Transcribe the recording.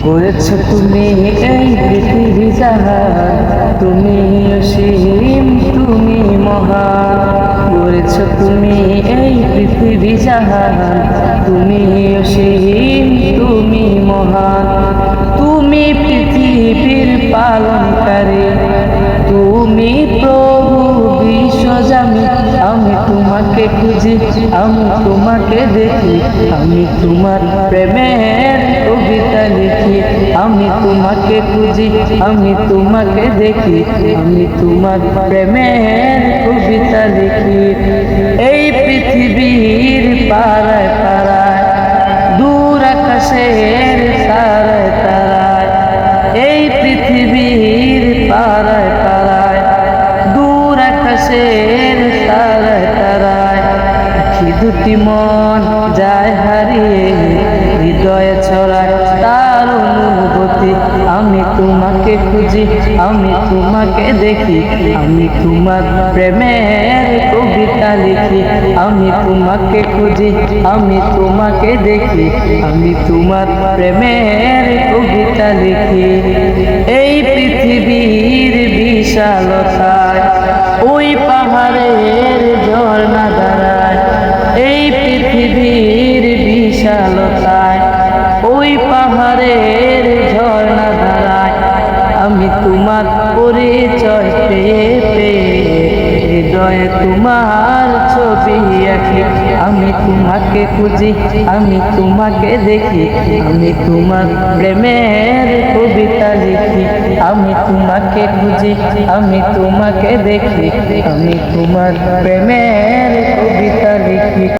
গড়েছ তুমি এই পৃথিবী জাহান, তুমি অসীম, তুমি মহান। গড়েছ তুমি এই পৃথিবী জাহান, তুমি অসীম, তুমি মহান। তুমি পৃথিবীর পালনকারী, তুমি প্রভু বিশ্বজামি। আমি তোমাকে খুঁজি, আমি তোমাকে দেখি, আমি তোমার প্রেমের কবিতা লিখি। আমি তোমাকে খুঁজি, আমি তোমাকে দেখি, আমি তোমার প্রেমের কবিতা লিখি। এই পৃথিবীর পাড়ায় পাড়ায়, দূর আকাশের তারায় তারায়, এই পৃথিবীর পাড়ায় পাড়ায়, দূর আকাশের তারায় তারায়, আখি দুটি মন যায় হারিয়ে, হৃদয়ে ছড়ায় তার অনুভূতি। আমি তোমাকে খুঁজি, আমি তোমাকে দেখি, আমি তোমার প্রেমের কবিতা লিখি। আমি তোমাকে খুঁজি, আমি তোমাকে দেখি, আমি তোমার প্রেমের কবিতা লিখি। এই পৃথিবীর বিশালতায়, ওই পাহাড়ের ঝর্ণা দাঁড়ায়। এই পৃথিবীর বিশালতায়, ওই পাহাড়ের ঝর্ণা দাঁড়ায়। আমি তোমার পরিচয় পেয়ে পেয়ে, হৃদয়ে তোমার ছবি আঁকি। আমি তোমাকে খুঁজি, আমি তোমাকে দেখি, আমি তোমার প্রেমের কবিতা লিখি। আমি তোমাকে খুঁজি, আমি তোমাকে দেখি, আমি তোমার প্রেমের কবিতা লিখি।